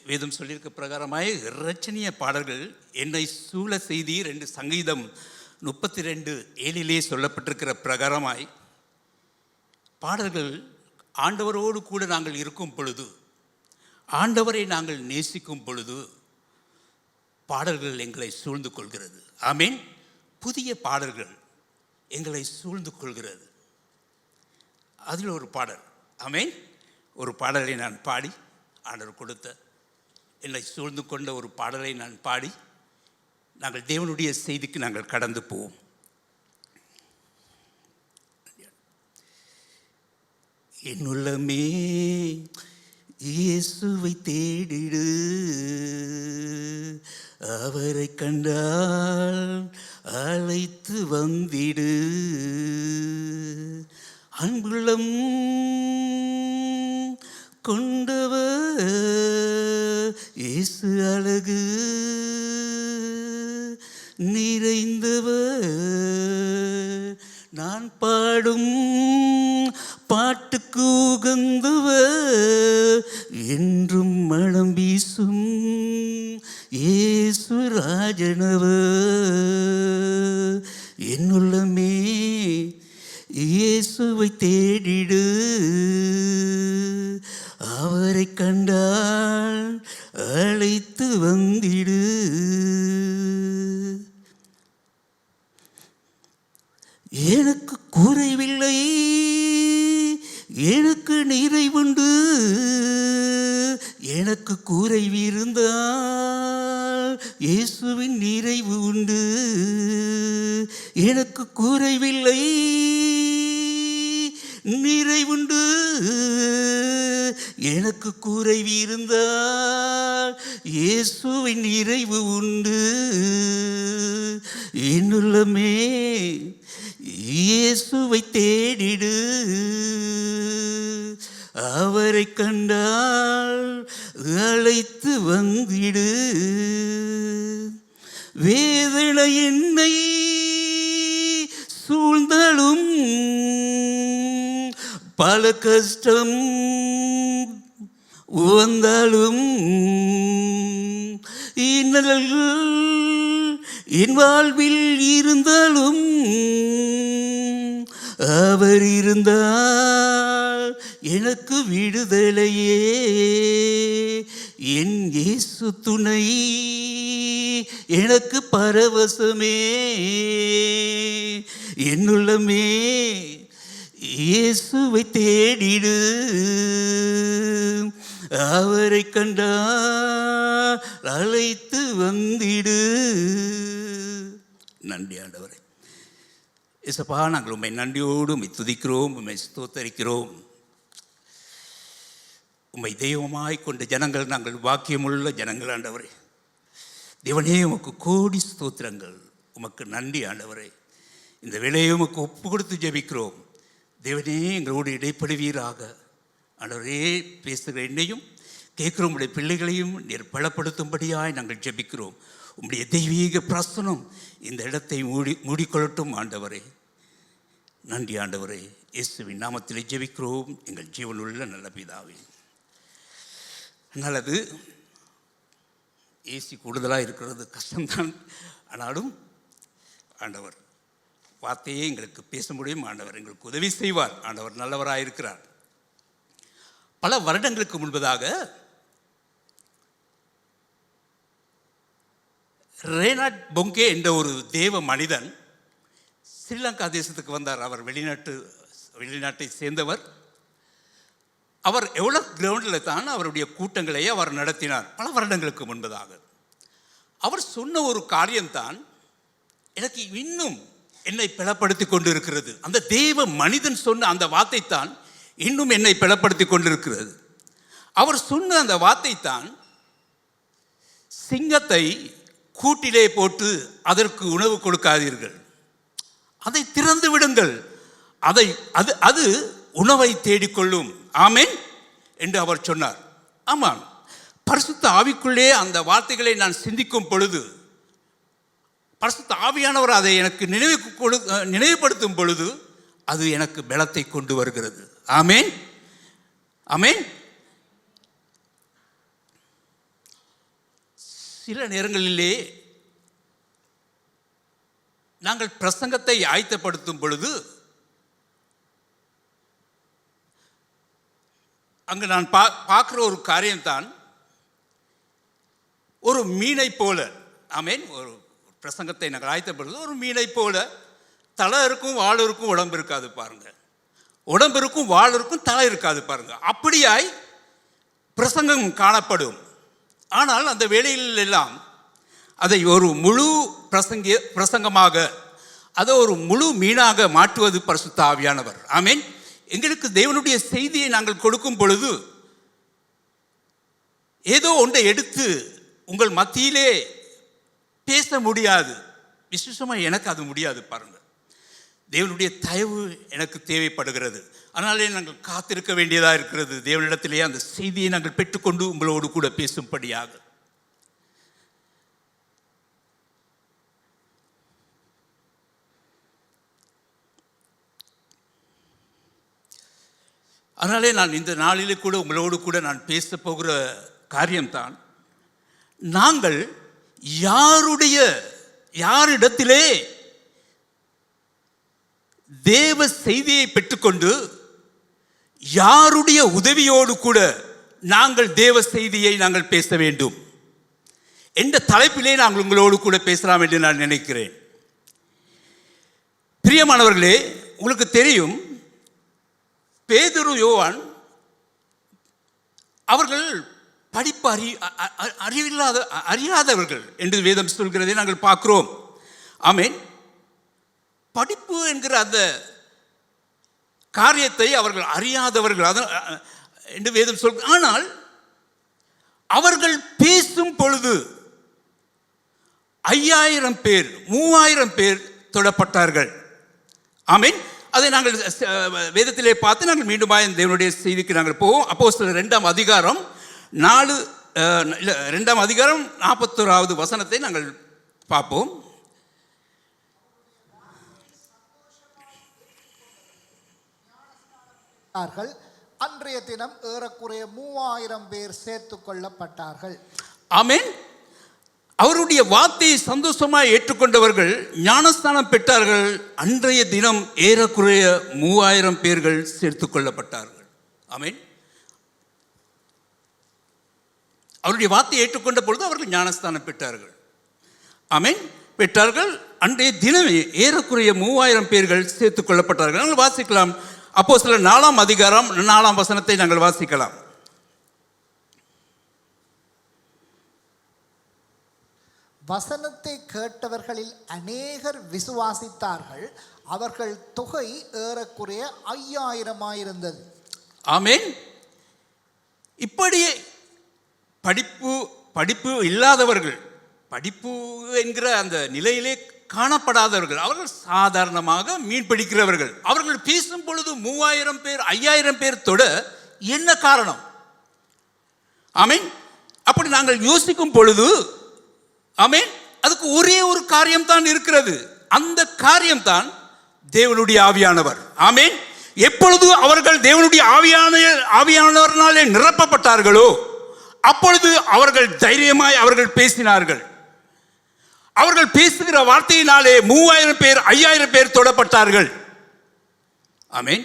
வேதம் சொல்லியிருக்க பிரகாரமாய் இரட்சணிய பாடல்கள் என்னை சூழ செய்தீர் என்று சங்கீதம் 32:7 சொல்லப்பட்டிருக்கிற பிரகாரமாய் பாடல்கள் ஆண்டவரோடு கூட நாங்கள் இருக்கும் பொழுது, ஆண்டவரை நாங்கள் நேசிக்கும் பொழுது பாடல்கள் எங்களை சூழ்ந்து கொள்கிறது. ஆமீன். புதிய பாடல்கள் எங்களை சூழ்ந்து கொள்கிறது. அதில் ஒரு பாடல், ஆமீன், ஒரு பாடலை நான் பாடி, ஆண்டவர் கொடுத்த என்னை சூழ்ந்து கொண்ட ஒரு பாடலை நான் பாடி நாங்கள் தேவனுடைய செய்திக்கு நாங்கள் கடந்து போவோம். என் உள்ளமே இயேசுவை தேடிடு, அவரை கண்டால் அழைத்து வந்திடு. அன்புள்ளம் கொண்டவர் இயேசு அழகு நிறைந்தவர், நான் பாடும் பாட்டுக்கு உகந்தவர், என்றும் மனம் வீசும் இயேசு ராஜனவர். என் உள்ளமே இயேசுவை தேடிடு, அவரை கண்டால் அழைத்து வந்திடு. எனக்கு குறைவில்லை, எனக்கு நிறைவுண்டு, எனக்கு குறைவிருந்தால் இயேசுவின் நிறைவு உண்டு. எனக்கு குறைவில்லை, நிறைவுண்டு, எனக்கு குறைவிருந்தால் இயேசுவின் நிறைவு உண்டு. என் உள்ளமே இயேசுவை தேடிடு, அவரை கண்டால் அழைத்து வந்திடு. வேதனை என்னை சூழ்ந்தாலும், பல கஷ்டம் வந்தாலும், இன்னல்கள் என் வாழ்வில் இருந்தாலும், அவர் இருந்தால் எனக்கு விடுதலையே. என் இயேசு துணை எனக்கு பரவசமே. என் உள்ளமே இயேசுவை தேடிடு, அவரை கண்டால் அழைத்து வந்திடு. நன்றி ஆண்டவரே. இயேசுப்பா, நாங்கள் உம்மை நன்றியோடு உம்மை துதிக்கிறோம், உம்மை ஸ்தோத்தரிக்கிறோம். உம்மை தெய்வமாய் கொண்ட ஜனங்கள் நாங்கள், வாக்கியமுள்ள ஜனங்கள் ஆண்டவரே. தேவனே, உமக்கு கோடி ஸ்தோத்திரங்கள், உமக்கு நன்றி ஆண்டவரே. இந்த வேலையை உமக்கு ஒப்பு கொடுத்து ஜெபிக்கிறோம். தேவனே, எங்களோடு இடைப்படுவீராக ஆண்டவரே. பேசுகிற என்னையும் கேட்குற உம்முடைய பிள்ளைகளையும் நீர் பலப்படுத்தும்படியாய் நாங்கள் ஜெபிக்கிறோம். உம்முடைய தெய்வீக பிரசனம் இந்த இடத்தை மூடிக்கொள்ளட்டும் ஆண்டவரே. நன்றி ஆண்டவரே. இயேசுவின் நாமத்தில் ஜெபிக்கிறோம் எங்கள் ஜீவனுள்ள நல்ல பிதாவே. நல்லது, ஏசி கூடுதலாக இருக்கிறது கஷ்டம்தான். ஆனாலும் ஆண்டவர் வார்த்தையே எங்களுக்கு பேச முடியும். ஆண்டவர் எங்களுக்கு உதவி செய்வார். ஆண்டவர் நல்லவராக இருக்கிறார். பல வருடங்களுக்கு முன்பதாக ரேனாட் பொங்கே என்ற ஒரு தேவ மனிதன் ஸ்ரீலங்கா தேசத்துக்கு வந்தார். அவர் வெளிநாட்டை சேர்ந்தவர். அவர் எவ்வளோ கிரவுண்டில் தான் அவருடைய கூட்டங்களை அவர் நடத்தினார் பல வருடங்களுக்கு முன்பதாக. அவர் சொன்ன ஒரு காரியம்தான் எனக்கு இன்னும் என்னை பிளப்படுத்தி கொண்டு இருக்கிறது. அந்த தேவ மனிதன் சொன்ன அந்த வார்த்தை தான் இன்னும் என்னை பிளப்படுத்தி கொண்டிருக்கிறது. அவர் சொன்ன அந்த வார்த்தை தான், சிங்கத்தை கூட்டிலே போட்டு அதற்கு உணவு கொடுக்காதீர்கள், அதை திறந்து விடுங்கள், அது உணவை தேடிக்கொள்ளும். ஆமென் என்று அவர் சொன்னார். ஆமாம், பரிசுத்த ஆவிக்குள்ளே அந்த வார்த்தைகளை நான் சிந்திக்கும் பொழுது, பரிசுத்த ஆவியானவர் அதை எனக்கு நினைவுபடுத்தும் பொழுது அது எனக்கு பலத்தை கொண்டு வருகிறது. ஆமென், ஆமென். சில நேரங்களிலே நாங்கள் பிரசங்கத்தை ஆயத்தப்படுத்தும் பொழுது அங்கு நான் பார்க்குற ஒரு காரியம்தான், ஒரு மீனை போல, ஆமேன், ஒரு பிரசங்கத்தை நாங்கள் ஆயத்தப்படுறது ஒரு மீனை போல, தலை இருக்கும் வால் இருக்கும் உடம்பு இருக்காது பாருங்க, உடம்பு இருக்கும் வால் இருக்கும் தலை இருக்காது பாருங்க, அப்படியாய் பிரசங்கம் காணப்படும். ஆனால் அந்த வேளையில் எல்லாம் அதை ஒரு முழு பிரசங்கமாக, அதை ஒரு முழு மீனாக மாற்றுவது பரிசுத்த ஆவியானவர். ஆமேன். எங்களுக்கு தேவனுடைய செய்தியை நாங்கள் கொடுக்கும் பொழுது ஏதோ ஒன்றை எடுத்து உங்கள் மத்தியிலே பேச முடியாது. விசேஷமாக எனக்கு அது முடியாது பாருங்க. தேவனுடைய தயவு எனக்கு தேவைப்படுகிறது. அதனாலே நாங்கள் காத்திருக்க வேண்டியதாக இருக்கிறது. தேவனிடத்திலேயே அந்த செய்தியை நாங்கள் பெற்றுக்கொண்டு உங்களோடு கூட பேசும்படியாக. அதனாலே நான் இந்த நாளிலே கூட உங்களோடு கூட நான் பேச போகிற காரியம்தான், நாங்கள் யாரிடத்திலே தேவ செய்தியை பெற்றுக்கொண்டு யாருடைய உதவியோடு கூட நாங்கள் தேவ செய்தியை நாங்கள் பேச வேண்டும் என்ற தலைப்பிலே நாங்கள் உங்களோடு கூட பேசலாம் என்று நான் நினைக்கிறேன். பிரியமானவர்களே, உங்களுக்கு தெரியும், பேதுரு, யோவான் அவர்கள் படிப்பு அறியாதவர்கள் என்று வேதம் சொல்கிறதை நாங்கள் பார்க்கிறோம். ஆமேன். படிப்பு என்கிற அந்த காரியத்தை அவர்கள் அறியாதவர்கள் என்று வேதம் சொல். ஆனால் அவர்கள் பேசும் பொழுது 5000 பேர் 3000 பேர் தொடப்பட்டார்கள். ஆமேன். அதை நாங்கள் வேதத்திலே பார்த்து நாங்கள் மீண்டும் தேவனுடைய செய்திக்கு நாங்கள் போவோம். அப்போஸ்தலர் 2ஆம் அதிகாரம் 41வது வசனத்தை நாங்கள் பார்ப்போம். அன்றைய தினம் ஏறக்குறைய 3000 பேர் சேர்த்துக் கொள்ளப்பட்டார்கள். ஆமேன். அவருடைய வார்த்தையை சந்தோஷமாக ஏற்றுக்கொண்டவர்கள் ஞானஸ்தானம் பெற்றார்கள். அன்றைய தினம் ஏறக்குறைய 3000 பேர்கள் சேர்த்துக் கொள்ளப்பட்டார்கள். ஆமேன். அவருடைய வார்த்தையை ஏற்றுக்கொண்ட பொழுது அவர்கள் ஞானஸ்தானம் பெற்றார்கள். ஆமேன். பெற்றார்கள். அன்றைய தினம் ஏறக்குறைய 3000 பேர்கள் சேர்த்துக் கொள்ளப்பட்டார்கள். நாங்கள் வாசிக்கலாம். அப்போஸ்தலர் 4ஆம் அதிகாரம் 4ஆம் வசனத்தை நாங்கள் வாசிக்கலாம். வசனத்தை கேட்டவர்களில் அநேகர் விசுவாசித்தார்கள். அவர்கள் தொகை ஏறக்குறைய 5000 இருந்தது. ஆமேன். இப்படி படிப்பு இல்லாதவர்கள், படிப்பு என்கிற அந்த நிலையிலே காணப்படாதவர்கள், அவர்கள் சாதாரணமாக மீன் பிடிக்கிறவர்கள், அவர்கள் பேசும் பொழுது 3000 பேர் 5000 பேர் தொட என்ன காரணம்? ஆமேன். அப்படி நாங்கள் யோசிக்கும் பொழுது, ஆமேன், அதுக்கு ஒரே ஒரு காரியம்தான் இருக்கிறது. அந்த காரியம்தான் தேவனுடைய ஆவியானவர். ஆமேன். எப்பொழுது அவர்கள் தேவனுடைய ஆவியானவர்னாலே நிரப்பப்பட்டார்களோ அப்பொழுது அவர்கள் தைரியமாய் அவர்கள் பேசினார்கள். அவர்கள் பேசுகிற வார்த்தையினாலே 3000 பேர் 5000 பேர் தொடப்பட்டார்கள். ஆமேன்.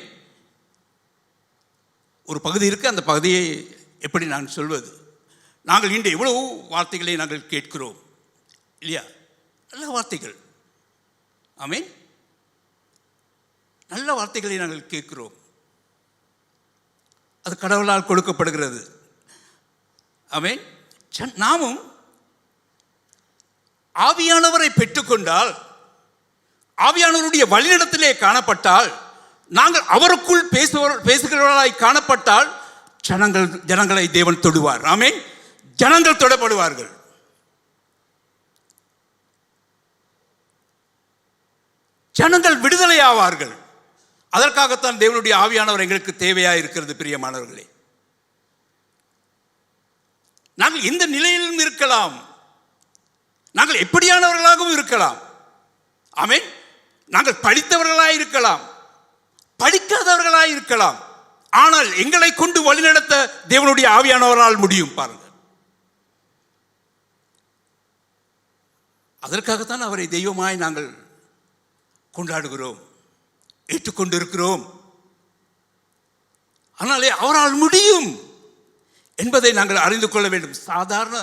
ஒரு பகுதி இருக்கு. அந்த பகுதியை எப்படி நான் சொல்வது? நாங்கள் இன்று எவ்வளவு வார்த்தைகளை நாங்கள் கேட்கிறோம் இல்லையா? நல்ல வார்த்தைகள். ஆமேன். நல்ல வார்த்தைகளை நாங்கள் கேட்கிறோம். அது கடவுளால் கொடுக்கப்படுகிறது. ஆமேன். நாமும் ஆவியானவரை பெற்றுக்கொண்டால், ஆவியானவருடைய வழிநடத்திலே காணப்பட்டால், நாங்கள் அவருக்குள் பேசுகிறவர்களாய் காணப்பட்டால் ஜனங்களை தேவன் தொடுவார். ஆமேன். ஜனங்கள் தொடப்படுவார்கள். ஜனங்கள் விடுதலை ஆவார்கள். அதற்காகத்தான் தேவனுடைய ஆவியானவர் எங்களுக்கு தேவையாக இருக்கிறது. பிரியமானவர்களே, நாங்கள் இந்த நிலையிலும் இருக்கலாம், நாங்கள் எப்படியானவர்களாகவும் இருக்கலாம். ஆமேன். நாங்கள் படித்தவர்களாக இருக்கலாம், படிக்காதவர்களாக இருக்கலாம். ஆனால் எங்களை கொண்டு வழிநடத்த தேவனுடைய ஆவியானவரால் முடியும். பாருங்கள், அதற்காகத்தான் அவரை தெய்வமாய் நாங்கள் கொண்டாடுகிறோம், ஏற்றுக்கொண்டிருக்கிறோம். ஆனாலே அவரால் முடியும் என்பதை நாங்கள் அறிந்து கொள்ள வேண்டும். சாதாரண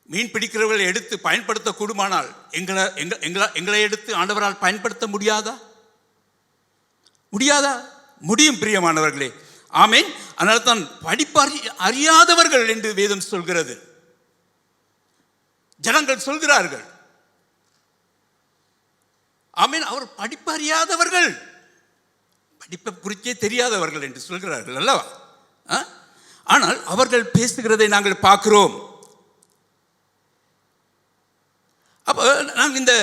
மீன் பிடிக்கிறவர்களை எடுத்து பயன்படுத்த கூடுமானால் எங்களை எடுத்து ஆண்டவரால் பயன்படுத்த முடியாதா? முடியும் பிரியமானவர்களே. ஆமேன். அதனால தான் படிப்பு அறியாதவர்கள் என்று வேதம் சொல்கிறது. ஜனங்கள் சொல்கிறார்கள், ஆமேன், அவர் படிப்பு அறியாதவர்கள், படிப்பை குறித்தே தெரியாதவர்கள் என்று சொல்கிறார்கள் அல்லவா? ஆனால் அவர்கள் பேசுகிறதை நாங்கள் பார்க்கிறோம். அப்போ நாங்கள் இந்த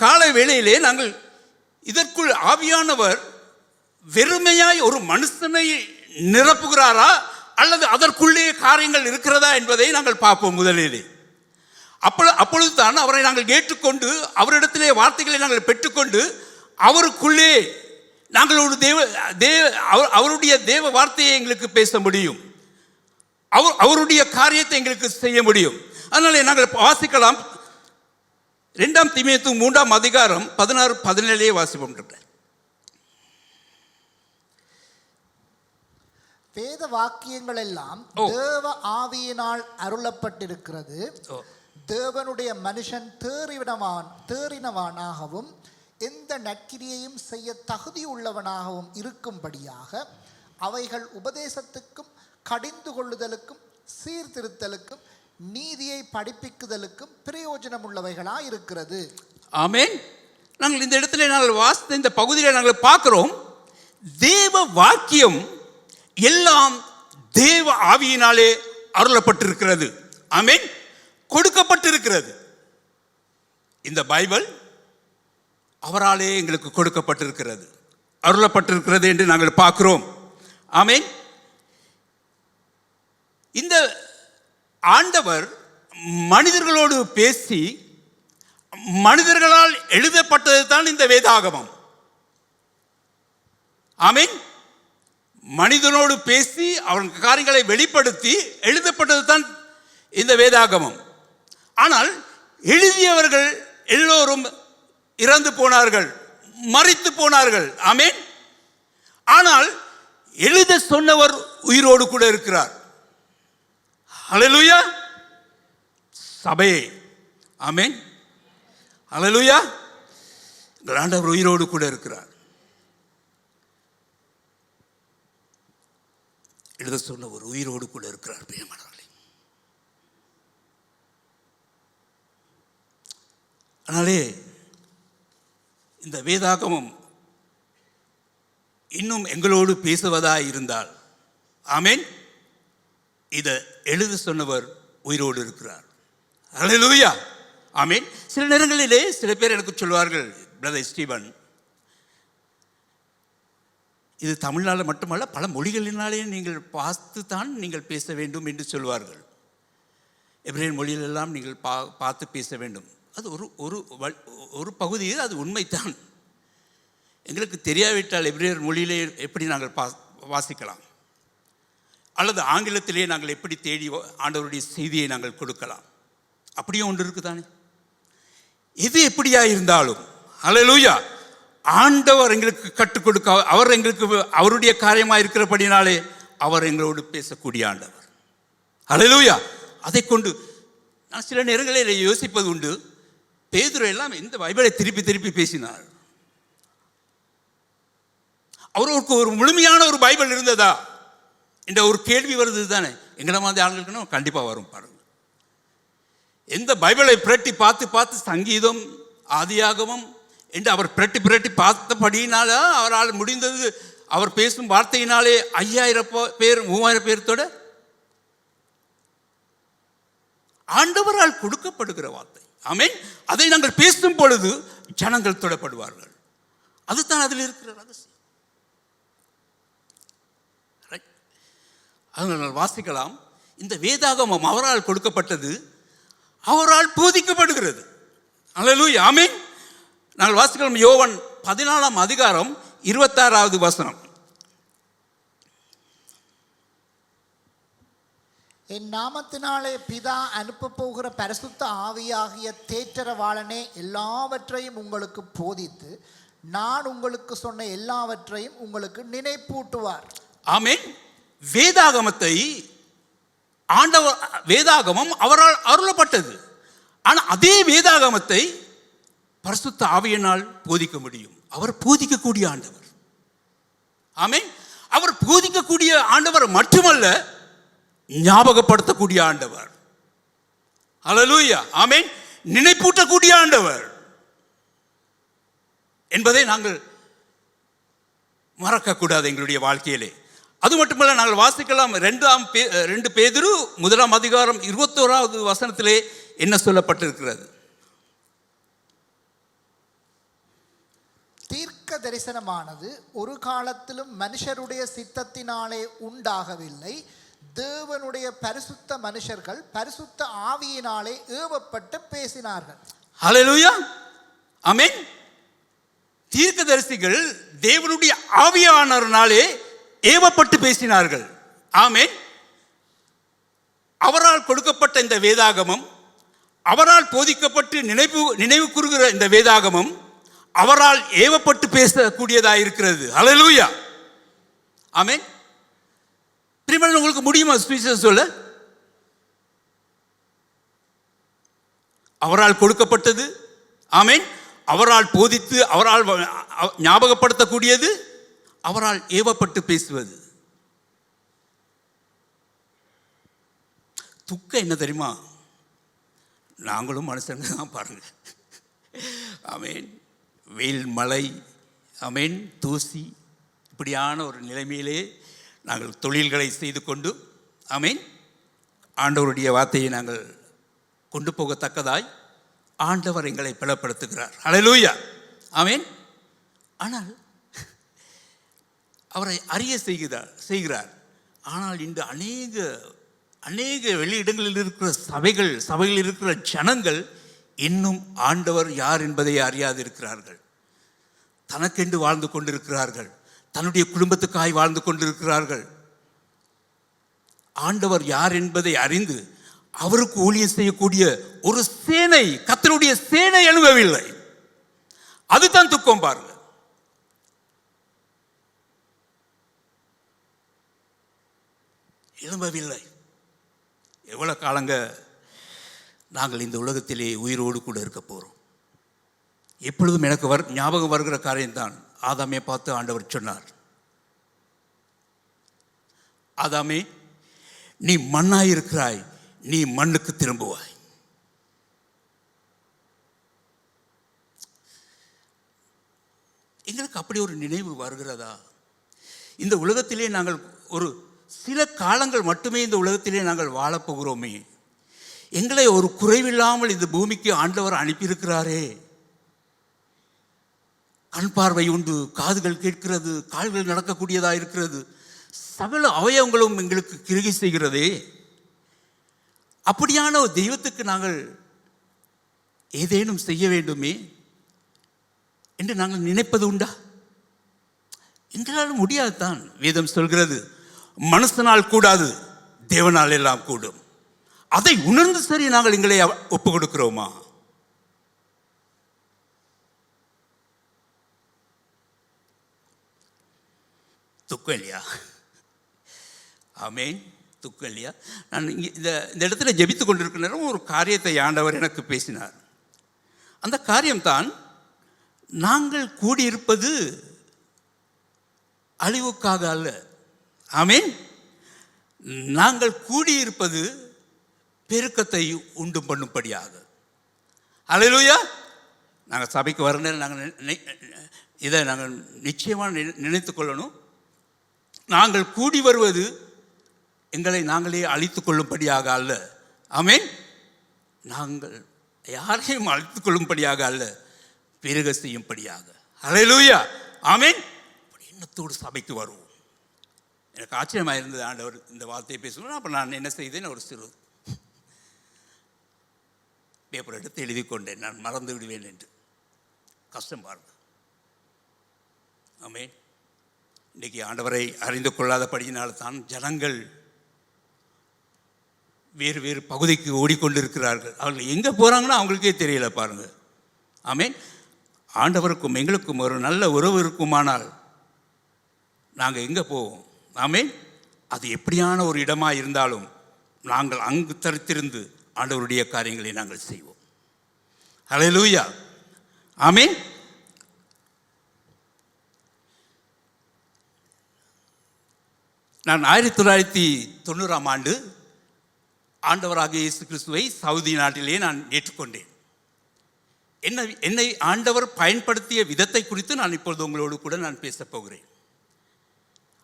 கால வேளையிலே நாங்கள் இதற்குள் ஆவியானவர் வெறுமையாய் ஒரு மனுஷனை நிரப்புகிறாரா அல்லது அதற்குள்ளே காரியங்கள் இருக்கிறதா என்பதை நாங்கள் பார்ப்போம் முதலிலே. அப்பொழுது தான் அவரை நாங்கள் ஏற்றுக்கொண்டு அவரிடத்திலே வார்த்தைகளை நாங்கள் பெற்றுக்கொண்டு அவருக்குள்ளே நாங்கள் ஒரு அவருடைய தேவ வார்த்தையை எங்களுக்கு பேச முடியும், அவருடைய காரியத்தை எங்களுக்கு செய்ய முடியும். அதனால நாங்கள் வாசிக்கலாம். 2 தீமோத்தேயு 3 அதிகாரம் 16-17 வாசிப்போம். வேத வாக்கியங்கள் எல்லாம் தேவ ஆவியினால் அருளப்பட்டிருக்கிறது. தேவனுடைய மனுஷன் தேறினவானாகவும் எந்த நற்கிரியையும் செய்ய தகுதி உள்ளவனாகவும் இருக்கும்படியாக அவைகள் உபதேசத்துக்கும் கடிந்து கொள்ளுதலுக்கும் சீர்திருத்தலுக்கும் நீதியை படிப்பிக்குதலுக்கும் பிரயோஜனம் உள்ளவைகளாக இருக்கிறது. ஆமேன். நாங்கள் இந்த இடத்துல நாங்கள் வாசித்த இந்த பகுதியில் நாங்கள் பார்க்கிறோம், தேவ வாக்கியம் எல்லாம் தேவ ஆவியினாலே அருளப்பட்டிருக்கிறது. ஆமேன். கொடுக்கப்பட்டிருக்கிறது. இந்த பைபிள் அவராலே எங்களுக்கு கொடுக்கப்பட்டிருக்கிறது, அருளப்பட்டிருக்கிறது என்று நாங்கள் பார்க்கிறோம். ஆமேன். இந்த ஆண்டவர் மனிதர்களோடு பேசி மனிதர்களால் எழுதப்பட்டது தான் இந்த வேதாகமம். ஆமேன். மனிதனோடு பேசி அவன் காரியங்களை வெளிப்படுத்தி எழுதப்பட்டது தான் இந்த வேதாகமம். ஆனால் எழுதியவர்கள் எல்லோரும் இறந்து போனார்கள், மரித்து போனார்கள். ஆமேன். ஆனால் எழுத சொன்னவர் உயிரோடு கூட இருக்கிறார். ஹல்லேலூயா சபையே. ஆமேன். ஹல்லேலூயா. ஆண்டவர் உயிரோடு கூட இருக்கிறார். எழுத சொன்னவர் உயிரோடு கூட இருக்கிறார். பிரியமானவர்களே, அதனாலே இந்த வேதாகமம் இன்னும் எங்களோடு பேசுவதாக இருந்தால், ஆமேன், இதை எழுத சொன்னவர் உயிரோடு இருக்கிறார். ஹல்லேலூயா. ஆமேன். சில நேரங்களிலே சில பேர் எனக்கு சொல்வார்கள், பிரதர் ஸ்டீவன், இது தமிழ்நாடு மட்டுமல்ல பல மொழிகளினாலே நீங்கள் பார்த்து தான் நீங்கள் பேச வேண்டும் என்று சொல்வார்கள். எபிரேய மொழியிலெல்லாம் நீங்கள் பார்த்து பேச வேண்டும். அது ஒரு பகுதியில் அது உண்மைத்தான். எங்களுக்கு தெரியாவிட்டால் எபிரேயர் மொழியிலே எப்படி நாங்கள் வாசிக்கலாம், அல்லது ஆங்கிலத்திலே நாங்கள் எப்படி தேடி ஆண்டவருடைய செய்தியை நாங்கள் கொடுக்கலாம். அப்படியே ஒன்று இருக்குதானே. எது எப்படியா இருந்தாலும் ஹல்லேலூயா, ஆண்டவர் எங்களுக்கு கற்றுக் கொடுக்க, அவர் எங்களுக்கு அவருடைய காரியமாக இருக்கிறபடினாலே அவர் எங்களோடு பேசக்கூடிய ஆண்டவர். ஹல்லேலூயா. அதை கொண்டு நான் சில நேரங்களில் யோசிப்பது உண்டு, பேதுரு எல்லாம் இந்த பைபிளை திருப்பி திருப்பி பேசினார். அவருக்கு ஒரு முழுமையான ஒரு பைபிள் இருந்ததா என்ற ஒரு கேள்வி வருது தானே. எங்களை மாதிரி ஆளுங்களுக்குன்னா கண்டிப்பாக வரும். பாருங்க, எந்த பைபிளை பிரட்டி பார்த்து பார்த்து சங்கீதம் ஆதியாகமம் என்று அவர் பிரட்டி பார்த்தபடினால அவரால் முடிந்தது. அவர் பேசும் வார்த்தையினாலே 5000 பேர் 3000 பேர்த்தோட ஆண்டவரால் கொடுக்கப்படுகிற வார்த்தை. ஆமென். அதை நாங்கள் பேசும் பொழுது ஜனங்கள் தொடப்படுவார்கள். அதுதான் அதில் இருக்கிற ரகசியம். அதனால் வாசிக்கலாம், இந்த வேதாகமம் அவரால் கொடுக்கப்பட்டது, அவரால் போதிக்கப்படுகிறது. அல்லேலூயா. ஆமென். நாங்கள் வாசிக்கலாம் யோவான் 14 அதிகாரம் 26 வசனம். என் நாமத்தினாலே பிதா அனுப்ப போகிற பரிசுத்த ஆவியாகிய தேற்றரவாளனே எல்லாவற்றையும் உங்களுக்கு போதித்து நான் உங்களுக்கு சொன்ன எல்லாவற்றையும் உங்களுக்கு நினைப்பூட்டுவார். ஆமென். வேதாகமத்தை ஆண்டவர், வேதாகமம் அவரால் அருளப்பட்டது. ஆனால் அதே வேதாகமத்தை பரிசுத்த ஆவியினால் போதிக்க முடியும். அவர் போதிக்கக்கூடிய ஆண்டவர். ஆமென். அவர் போதிக்கக்கூடிய ஆண்டவர் மட்டுமல்ல, ஞாபகப்படுத்தக்கூடிய ஆண்டவர். ஹல்லேலூயா. ஆமென். நினைப்பூட்டக்கூடிய ஆண்டவர் என்பதை நாங்கள் மறக்கக்கூடாது எங்களுடைய வாழ்க்கையிலே. அது மட்டுமல்ல, நாங்கள் வாசிக்கலாம் 2 பேதுரு 1 அதிகாரம் 21வது வசனத்திலே என்ன சொல்லப்பட்டிருக்கிறது? தீர்க்க தரிசனமானது ஒரு காலத்திலும் மனுஷருடைய சித்தத்தினாலே உண்டாகவில்லை, தேவனுடைய பரிசுத்த மனுஷர்கள் பரிசுத்த ஆவியினாலே ஏவப்பட்டு பேசினார்கள். ஹல்லேலூயா. ஆமென். தீர்க்கதரிசிகள் தேவனுடைய ஆவியானவரினாலே ஏவப்பட்டு பேசினார்கள். ஆமென். அவரால் கொடுக்கப்பட்ட இந்த வேதாகமம், அவரால் போதிக்கப்பட்டு நினைவு கூறுகிற இந்த வேதாகமம் அவரால் ஏவப்பட்டு பேசக்கூடியதாக இருக்கிறது. ஹல்லேலூயா. ஆமென். பிரியமான, உங்களுக்கு முடியுமா சுவிசேஷம் சொல்ல? அவரால் கொடுக்கப்பட்டது. ஆமென். அவரால் போதித்து, அவரால் ஞாபகப்படுத்தக்கூடியது, அவரால் ஏவப்பட்டு பேசுவது. துக்கம் என்ன தெரியுமா? நாங்களும் மனுஷங்க தான், பாருங்க. ஆமென். வெயில், மழை, ஆமென், தூசி, இப்படியான ஒரு நிலைமையிலே நாங்கள் தொழில்களை செய்து கொண்டு, ஆமென், ஆண்டவருடைய வார்த்தையை நாங்கள் கொண்டு போகத்தக்கதாய் ஆண்டவர் எங்களை பலப்படுத்துகிறார். ஹல்லேலூயா. ஆமென். ஆனால் அவரை அறிய செய்கிறார். ஆனால் இன்று அநேக வெளியிடங்களில் இருக்கிற சபைகளில் இருக்கிற ஜனங்கள் இன்னும் ஆண்டவர் யார் என்பதை அறியாதிருக்கிறார்கள். தனக்கென்று வாழ்ந்து கொண்டிருக்கிறார்கள். தன்னுடைய குடும்பத்துக்காய் வாழ்ந்து கொண்டிருக்கிறார்கள். ஆண்டவர் யார் என்பதை அறிந்து அவருக்கு ஊழியம் செய்யக்கூடிய ஒரு சேனை, கர்த்தருடைய சேனை எழும்பவில்லை. அதுதான் துக்கம். பாருங்க, எழும்பவில்லை. எவ்வளவு காலங்க நாங்கள் இந்த உலகத்திலே உயிரோடு கூட இருக்க போறோம்? எப்பொழுதும் எனக்கு ஞாபகம் வருகிற காரியம்தான், ஆதாமே பார்த்து ஆண்டவர் சொன்னார், ஆதாமே, நீ மண்ணாயிருக்கிறாய், நீ மண்ணுக்கு திரும்புவாய். எங்களுக்கு அப்படி ஒரு நினைவு வருகிறதா? இந்த உலகத்திலே நாங்கள் ஒரு சில காலங்கள் மட்டுமே இந்த உலகத்திலே நாங்கள் வாழப்போகிறோமே. எங்களை ஒரு குறைவில்லாமல் இந்த பூமிக்கு ஆண்டவர் அனுப்பியிருக்கிறாரே. கண் பார்வை உண்டு, காதுகள் கேட்கிறது, கால்கள் நடக்கக்கூடியதாக இருக்கிறது, சகல அவயவங்களும் எங்களுக்கு கிரிகை செய்கிறதே. அப்படியான ஒரு தெய்வத்துக்கு நாங்கள் ஏதேனும் செய்ய வேண்டுமே என்று நாங்கள் நினைப்பது உண்டா? எங்களால் முடியாது தான். வேதம் சொல்கிறது, மனுஷனால் கூடாது, தேவனால் எல்லாம் கூடும். அதை உணர்ந்து சரி நாங்கள் எங்களை ஒப்பு கொடுக்கிறோமா? துக்கம் இல்லையா? ஆமென். துக்கம் இல்லையா? நான் இந்த இடத்துல ஜெபித்து கொண்டிருக்கிற நேரம் ஒரு காரியத்தை ஆண்டவர் எனக்கு பேசினார். அந்த காரியம்தான், நாங்கள் கூடியிருப்பது அழிவுக்காக அல்ல. ஆமென். நாங்கள் கூடியிருப்பது பெருக்கத்தை உண்டு பண்ணும்படியாக. ஹல்லேலூயா. நாங்கள் சபைக்கு வர நேரம் நாங்கள் இதை நாங்கள் நிச்சயமாக நினைத்து கொள்ளணும். நாங்கள் கூடி வருவது எங்களை நாங்களே அழித்து கொள்ளும்படியாக அல்ல. ஆமென். நாங்கள் யாரையும் அழித்து கொள்ளும்படியாக அல்ல, பெருக செய்யும்படியாக. ஹல்லேலூயா. ஆமென். எண்ணத்தோடு சபைக்கு வருவோம். எனக்கு ஆச்சரியமாக இருந்தது ஆண்டவர் இந்த வார்த்தையை பேசணும். அப்போ நான் என்ன செய்தேன், ஒரு சிறு பேப்பர் எடுத்து எழுதி கொண்டேன், நான் மறந்து விடுவேன் என்று. கஷ்டம் பாருங்க. ஆமென். இன்றைக்கி ஆண்டவரை அறிந்து கொள்ளாதபடியினால்தான் ஜனங்கள் வேறு வேறு பகுதிக்கு ஓடிக்கொண்டிருக்கிறார்கள். அவர்கள் எங்கே போகிறாங்கன்னா அவங்களுக்கே தெரியல பாருங்கள். ஆமேன். ஆண்டவருக்கும் எங்களுக்கும் ஒரு நல்ல உறவு இருக்குமானால் நாங்கள் எங்கே போவோம்? ஆமேன். அது எப்படியான ஒரு இடமாக இருந்தாலும் நாங்கள் அங்கு தரித்திருந்து ஆண்டவருடைய காரியங்களை நாங்கள் செய்வோம். ஹல்லேலூயா. ஆமேன். நான் 1990ஆம் ஆண்டு ஆண்டவராக இயேசு கிறிஸ்துவை சவுதி நாட்டிலே நான் ஏற்றுக்கொண்டேன். என்னை ஆண்டவர் பயன்படுத்திய விதத்தை குறித்து நான் இப்பொழுது உங்களோடு கூட நான் பேசப் போகிறேன்.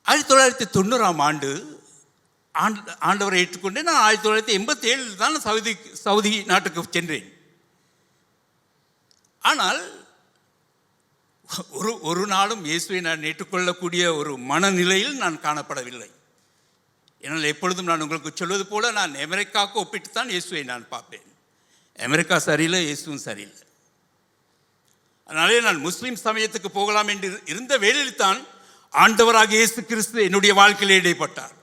1990ஆம் ஆண்டு ஆண்டவரை ஏற்றுக்கொண்டேன். நான் 1987 தான் சவுதி நாட்டுக்கு சென்றேன். ஆனால் ஒரு நாளும் இயேசுவை நான் ஏற்றுக்கொள்ளக்கூடிய ஒரு மனநிலையில் நான் காணப்படவில்லை. என்னால் எப்பொழுதும் நான் உங்களுக்கு சொல்வது போல நான் அமெரிக்காவுக்கு ஒப்பிட்டு தான் இயேசுவை நான் பார்ப்பேன். அமெரிக்கா சரியில்லை, இயேசுவும் சரியில்லை. அதனாலே நான் முஸ்லீம் சமயத்துக்கு போகலாம் என்று இருந்த வேளையில் தான் ஆண்டவராக இயேசு கிறிஸ்து என்னுடைய வாழ்க்கையில் இடைப்பட்டார்.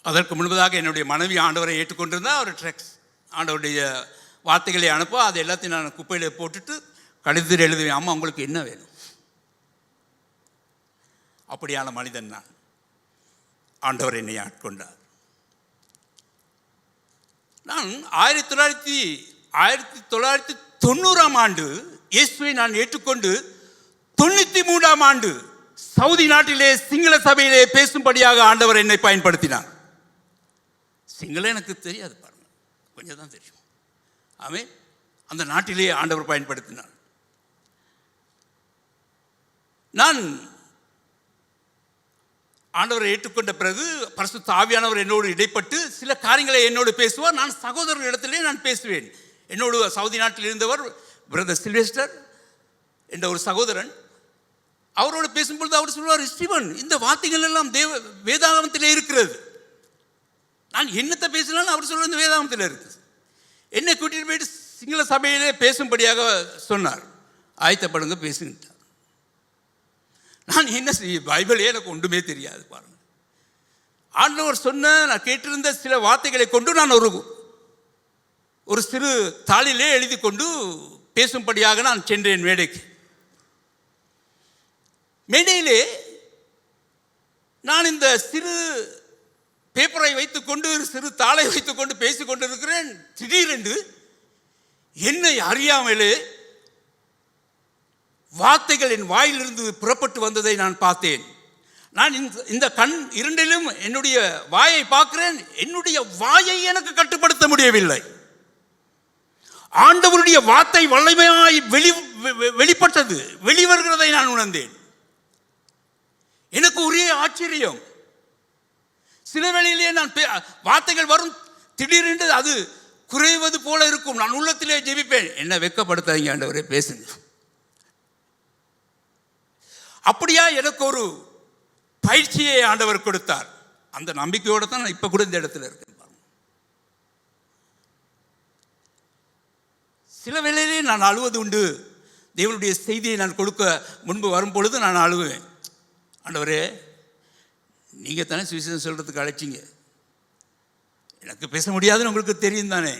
அதற்கு முன்பதாக என்னுடைய மனைவி ஆண்டவரை ஏற்றுக்கொண்டிருந்தால் அவர் ட்ரெக்ஸ் ஆண்டவருடைய வார்த்தைகளை அனுப்ப அதை எல்லாத்தையும் நான் குப்பையில் போட்டுட்டு கடிதத்தில் எழுதுவேன், அம்மா உங்களுக்கு என்ன வேணும். அப்படியான மனிதன் நான். ஆண்டவர் என்னை ஆட்கொண்டார். நான் 1990ஆம் ஆண்டு இயேசுவை நான் ஏற்றுக்கொண்டு 93ஆம் ஆண்டு சவுதி நாட்டிலே சிங்கள சபையிலே பேசும்படியாக ஆண்டவர் என்னை பயன்படுத்தினார். சிங்களம் எனக்கு தெரியாது பாருங்க, கொஞ்சம் தான் தெரியும். ஆமென். அந்த நாட்டிலே ஆண்டவர் பயன்படுத்தினார். நான் ஆண்டவரை ஏற்றுக்கொண்ட பிறகு பரிசுத்த ஆவியானவர் என்னோடு இடைப்பட்டு சில காரியங்களை என்னோடு பேசுவார். நான் சகோதரர்களிடத்திலே நான் பேசுவேன். என்னோடு சவுதி நாட்டில் இருந்தவர் பிரதர் சில்வெஸ்டர் என்ற ஒரு சகோதரன். அவரோடு பேசும்பொழுது அவர் சொல்வார், ஸ்டீவன், இந்த வார்த்தைகள் எல்லாம் வேதாகமத்திலே இருக்கிறது. நான் என்னத்தை பேசினாலும் அவர் சொல்ற இந்த வேதாகமத்தில் இருக்குது. என்னை கூட்டிட்டு போயிட்டு சிங்கள சபையிலே பேசும்படியாக சொன்னார். ஆயத்தப்படுங்க, பேசுகின்றார். நான் என்ன செய்ய, பைபிளே எனக்கு ஒன்றுமே தெரியாது பாருங்க. ஆண்டவர் சொன்ன நான் கேட்டிருந்த சில வார்த்தைகளை கொண்டு நான் ஒரு சிறு தாளிலே எழுதி கொண்டு பேசும்படியாக நான் சென்றேன் மேடைக்கு. மேடையிலே நான் இந்த சிறு பேப்பரை வைத்துக்கொண்டு சிறு தாளை வைத்துக்கொண்டு பேசிக்கொண்டு இருக்கிறேன். திடீரென்று என்னை அறியாமலே வார்த்தைகள் என் வாயிலிருந்து புறப்பட்டு வந்ததை நான் பார்த்தேன். நான் இந்த கண் இரண்டிலும் என்னுடைய வாயை பார்க்கிறேன். என்னுடைய வாயை எனக்கு கட்டுப்படுத்த முடியவில்லை. ஆண்டவருடைய வார்த்தை வல்லமையாய் வெளிப்பட்டது, வெளிவருகிறதை நான் உணர்ந்தேன். எனக்கு ஒரே ஆச்சரியம். சில வேளையிலே நான் வார்த்தைகள் வரும், திடீரென்று அது குறைவது போல இருக்கும். நான் உள்ளத்திலே ஜெபிப்பேன், என்ன வெட்கப்படுத்தாதீங்க ஆண்டவரே, பேசுங்க. அப்படியா எனக்கு ஒரு பயிற்சியை ஆண்டவர் கொடுத்தார். அந்த நம்பிக்கையோடு தான் நான் இப்ப கூட இந்த இடத்துல இருக்கேன். சில வேளையிலே நான் அழுவது உண்டு. தேவனுடைய செய்தியை நான் கொடுக்க முன்பு வரும் பொழுது நான் அழுவேன். ஆண்டவரே, நீங்க தானே சுவிசேஷம் சொல்றதுக்கு அழைச்சிங்க, எனக்கு பேச முடியாதுன்னு உங்களுக்கு தெரியும் தானே,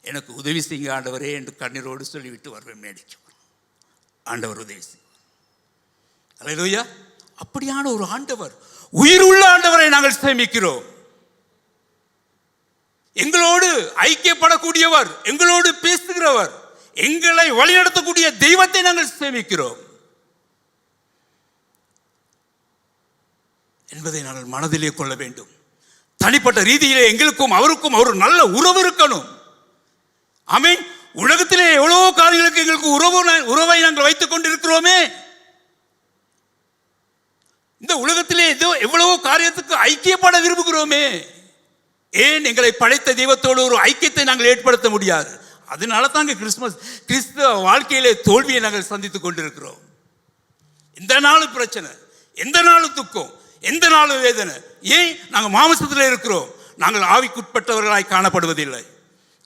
எனக்கு உதவி செய்யுங்க ஆண்டவரே என்று கண்ணீரோடு சொல்லிவிட்டு வருவேன் மேடைக்கு. ஆண்டவர் உதவி செய்வார். அல்லேலூயா. அப்படியான ஒரு ஆண்டவர், உயிருள்ள ஆண்டவரை நாங்கள் சேமிக்கிறோம். எங்களோடு ஐக்கியப்படக்கூடியவர், எங்களோடு பேசுகிறவர், எங்களை வழிநடத்தக்கூடிய தெய்வத்தை நாங்கள் சேமிக்கிறோம் என்பதை நாங்கள் மனதிலே கொள்ள வேண்டும். தனிப்பட்ட ரீதியிலே எங்களுக்கும் அவருக்கும் ஒரு நல்ல உறவு இருக்கணும். ஆமென். உலகத்திலே எவ்வளவோ காரியங்களுக்கு எங்களுக்கு உறவை நாங்கள் வைத்துக் கொண்டிருக்கிறோமே. இந்த உலகத்திலே எவ்வளவோ காரியத்துக்கு ஐக்கியப்பட விரும்புகிறோமே. ஏன் எங்களை படைத்த தெய்வத்தோடு ஒரு ஐக்கியத்தை நாங்கள் ஏற்படுத்த முடியாது? அதனால தாங்க கிறிஸ்தவ வாழ்க்கையிலே தோல்வியை நாங்கள் சந்தித்துக் கொண்டிருக்கிறோம். எந்த நாளும் பிரச்சனை, எந்த நாளும் துக்கம், எந்த நாளும் வேதனை. ஏன்? நாங்கள் மாம்சத்தில் இருக்கிறோம். நாங்கள் ஆவிக்குட்பட்டவர்களாய் காணப்படுவதில்லை.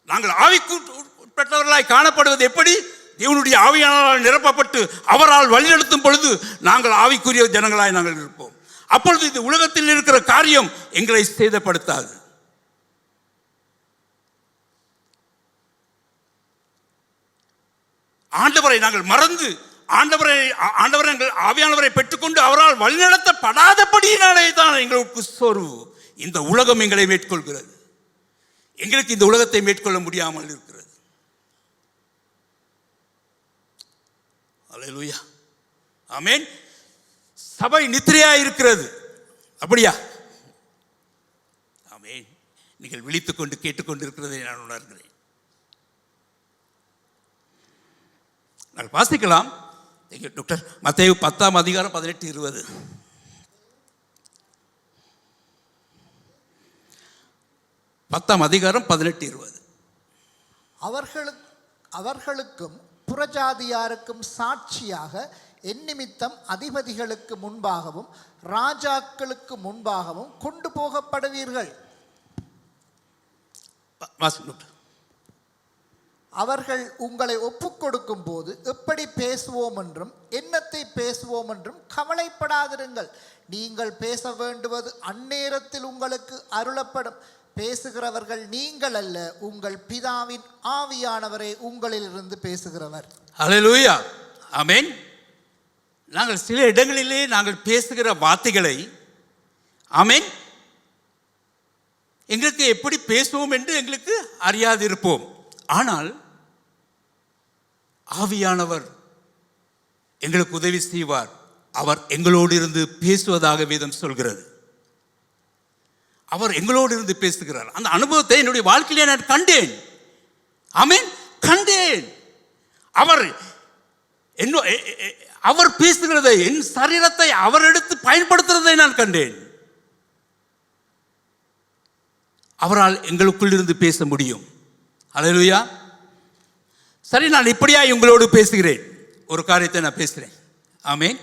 நாங்கள் ஆவிக்குட்பட்டவர்களாய் காணப்படுவது எப்படி? தேவனுடைய ஆவியானவரால் நிரப்பப்பட்டு அவரால் வழிநடத்தும் பொழுது நாங்கள் ஆவிக்குரிய ஜனங்களாய் நாங்கள் இருப்போம். அப்பொழுது இந்த உலகத்தில் இருக்கிற காரியம் எங்களை சேதப்படுத்தாது. ஆண்டவரை நாங்கள் மறந்து ஆண்டவரை எங்கள் ஆவியானவரை பெற்றுக்கொண்டு அவரால் வழிநடத்தப்படாதபடியினாலே தான் எங்களுக்கு சோர்வு. இந்த உலகம் எங்களை மேற்கொள்கிறது. எங்களுக்கு இந்த உலகத்தை மேற்கொள்ள முடியாமல் இருக்கிறது. அல்லேலூயா, ஆமென். சபை நித்திரையா இருக்கிறது, அப்படியா? ஆமென். நீங்கள் விழித்துக் கொண்டு கேட்டுக்கொண்டிருக்கிறதை நான் உணர்கிறேன். நான் வாசிக்கலாம். டாக்டர் மத்தேயு 10 அதிகாரம் 18-20. அதிகாரம் 18-20. அவர்களுக்கும் புறஜாதியாருக்கும் சாட்சியாக என் நிமித்தம் அதிபதிகளுக்கு முன்பாகவும் ராஜாக்களுக்கு முன்பாகவும் கொண்டு போகப்படுவீர்கள். அவர்கள் உங்களை ஒப்புக்கொடுக்கும் போது எப்படி பேசுவோம் என்றும் என்னத்தை பேசுவோம் என்றும் கவலைப்படாதிருங்கள். நீங்கள் பேச வேண்டுவது அந்நேரத்தில் உங்களுக்கு அருளப்படும். பேசுகிறவர்கள் நீங்கள் அல்ல, உங்கள் பிதாவின் ஆவியானவரே உங்களிலிருந்து பேசுகிறவர். அல்லேலூயா, ஆமென். நாங்கள் சில இடங்களிலே நாங்கள் பேசுகிற வார்த்தைகளை, ஆமென், எங்களுக்கு எப்படி பேசுவோம் என்று எங்களுக்கு அறியாது இருப்போம். ஆனால் ஆவியானவர் எங்களுக்கு உதவி செய்வார். அவர் எங்களோடு இருந்து பேசுவதாக வேதம் சொல்கிறது. அவர் எங்களோடு இருந்து பேசுகிறார். அந்த அனுபவத்தை என்னுடைய வாழ்க்கையிலே நான் கண்டேன். ஆமென், கண்டேன். அவர் பேசுகிறதை, என் சரீரத்தை அவர் எடுத்து பயன்படுத்துகிறதை நான் கண்டேன். அவரால் எங்களுக்குள் இருந்து பேச முடியும். அல்லேலூயா. சரி, நான் இப்படியா உங்களோடு பேசுகிறேன். ஒரு காரியத்தை நான் பேசுகிறேன். ஆமென்.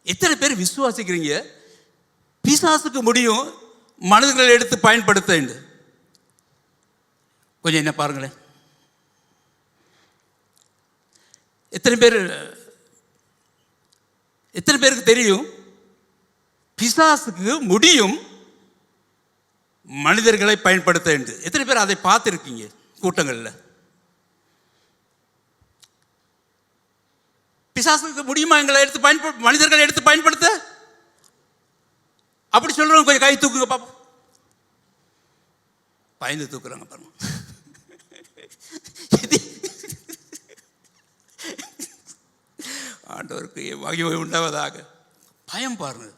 எத்தனை பேர் விசுவாசிக்கிறீங்க பிசாசுக்கு முடியும் மனிதர்களை எடுத்து பயன்படுத்த? கொஞ்சம் என்ன பாருங்களேன். எத்தனை பேருக்கு தெரியும் பிசாசுக்கு முடியும் மனிதர்களை பயன்படுத்த? எத்தனை பேர் அதை பார்த்துருக்கீங்க கூட்டங்களில்? பிசாசுக்கு முடியுமா எங்களை எடுத்து மனிதர்களை எடுத்து பயன்படுத்த? அப்படி சொல்றவங்க கொஞ்சம் கை தூக்குங்க பாப்போம். பயந்து தூக்குறாங்க பாருங்க. ஆண்டவருக்கு மகிமை உண்டாவதாக. பயம் பாருங்க.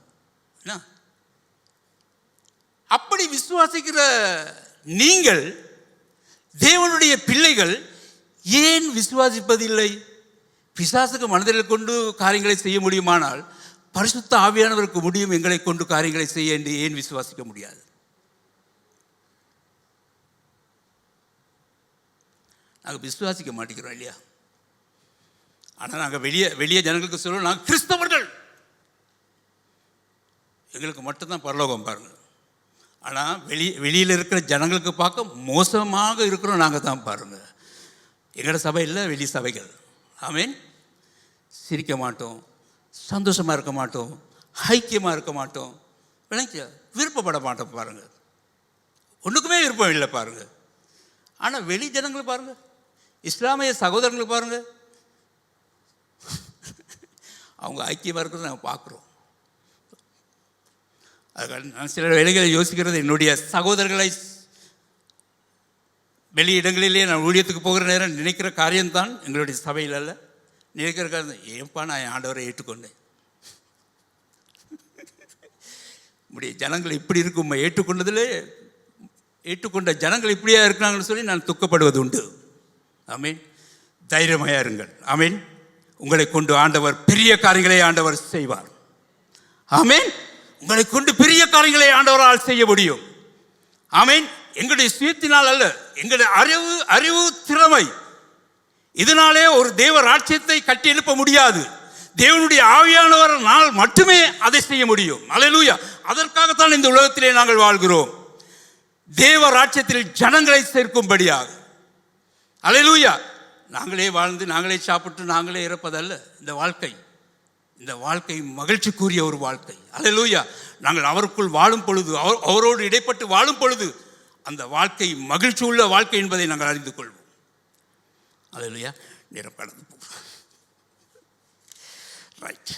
அப்படி விசுவாசிக்கிற நீங்கள், தேவனுடைய பிள்ளைகள், ஏன் விசுவாசிப்பதில்லை? பிசாசுக்கு மனிதர்களை கொண்டு காரியங்களை செய்ய முடியுமானால் பரிசுத்த ஆவியானவருக்கு முடியும் எங்களை கொண்டு காரியங்களை செய்ய என்று ஏன் விசுவாசிக்க முடியாது? நாங்கள் விசுவாசிக்க மாட்டேங்கிறோம் இல்லையா? ஆனால் நாங்கள் வெளியே ஜனங்களுக்கு சொல்லுவோம், நாங்கள் கிறிஸ்தவர்கள், எங்களுக்கு மட்டும்தான் பரலோகம் பாருங்கள். ஆனால் வெளியில் இருக்கிற ஜனங்களுக்கு பார்க்க மோசமாக இருக்கிறோம் நாங்கள் தான் பாருங்கள். எங்களோட சபை இல்லை, வெளி சபைகள். ஆமென். சிரிக்க மாட்டோம், சந்தோஷமாக இருக்க மாட்டோம், ஐக்கியமாக இருக்க மாட்டோம், விருப்பப்பட மாட்டோம் பாருங்கள். ஒன்றுக்குமே விருப்பம் இல்லை பாருங்கள். ஆனால் வெளி ஜனங்களை பாருங்கள், இஸ்லாமிய சகோதரங்களுக்கு பாருங்கள், அவங்க ஐக்கியமாக இருக்கிறத நாங்கள் பார்க்குறோம். அதுக்காக நான் சில வேலைகளை யோசிக்கிறது, என்னுடைய சகோதரர்களை வெளி இடங்களிலே நான் ஊழியத்துக்கு போகிற நேரம் நினைக்கிற காரியம்தான் எங்களுடைய சபையில் அல்ல. நினைக்கிற காரியம், ஏன்பா நான் என் ஆண்டவரை ஏற்றுக்கொண்டேன். நம்முடைய ஜனங்கள் இப்படி இருக்கும், ஏற்றுக்கொண்ட ஜனங்கள் இப்படியா இருக்கிறாங்கன்னு சொல்லி நான் துக்கப்படுவது உண்டு. ஆமீன். தைரியமாயா இருங்கள். ஆமீன். உங்களை கொண்டு ஆண்டவர் பெரிய காரியங்களை ஆண்டவர் செய்வார். ஆமீன். உங்களை கொண்டு பெரிய காரியங்களை ஆண்டவரால் செய்ய முடியும். ஆமீன். எங்களுடைய சுயத்தினால் அல்ல, எங்களுடைய அறிவு திறமை இதனாலே ஒரு தேவ ராஜ்யத்தை கட்டி எழுப்ப முடியாது. தேவனுடைய ஆவியானவரால் மட்டுமே அதை செய்ய முடியும். அல்லேலூயா. அதற்காகத்தான் இந்த உலகத்திலே நாங்கள் வாழ்கிறோம், தேவ ராஜ்யத்தில் ஜனங்களை சேர்க்கும்படியாக. அல்லேலூயா. நாங்களே வாழ்ந்து நாங்களே சாப்பிட்டு நாங்களே இறப்பதல்ல இந்த வாழ்க்கை. இந்த வாழ்க்கை மகிழ்ச்சிக்குரிய ஒரு வாழ்க்கை. அல்லேலூயா. நாங்கள் அவருக்குள் வாழும் பொழுது, அவரோடு இடைப்பட்டு வாழும் பொழுது அந்த வாழ்க்கை மகிழ்ச்சி உள்ள வாழ்க்கை என்பதை நாங்கள் அறிந்து கொள்வோம். அல்லேலூயா. நேரம் கடந்து போகிறோம். ரைட்,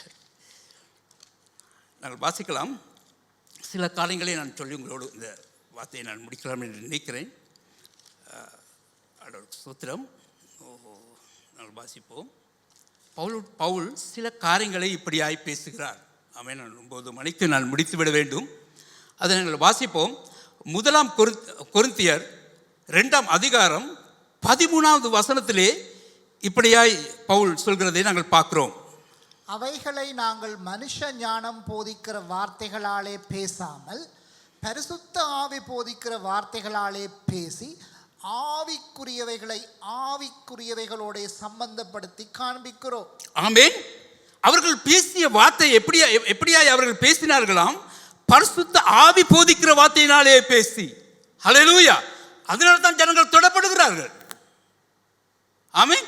நாங்கள் வாசிக்கலாம். சில காரியங்களை நான் சொல்லி உங்களோடு இந்த வார்த்தையை நான் முடிக்கலாம் என்று நினைக்கிறேன். சூத்திரம் நாங்கள் வாசிப்போம். பவுல் சில காரியங்களை இப்படியாய் பேசுகிறார். ஆமென். நான் 9 மணிக்கு நான் முடித்துவிட வேண்டும். அதை நாங்கள் வாசிப்போம். 1 கொரிந்தியர் 2 அதிகாரம் 13வது வசனத்திலே இப்படியாய் பவுல் சொல்கிறதை நாங்கள் பார்க்கிறோம். அவைகளை நாங்கள் மனுஷ ஞானம் போதிக்கிற வார்த்தைகளாலே பேசாமல் பரிசுத்த ஆவி போதிக்கிற வார்த்தைகளாலே பேசி ஆவிக்குரியவைகளை ஆவிக்குரியவைகளோட சம்பந்தப்படுத்தி காண்பிக்கிறோம். ஆமென். அவர்கள் பேசிய வார்த்தை எப்படியாய் அவர்கள் பேசினார்களாம்? பரிசுத்த ஆவி போதிக்கிற வார்த்தையினாலே பேசி. ஹல்லேலூயா. அதனால தான் ஜனங்கள் தொடப்படுகிறார்கள். ஆமென்.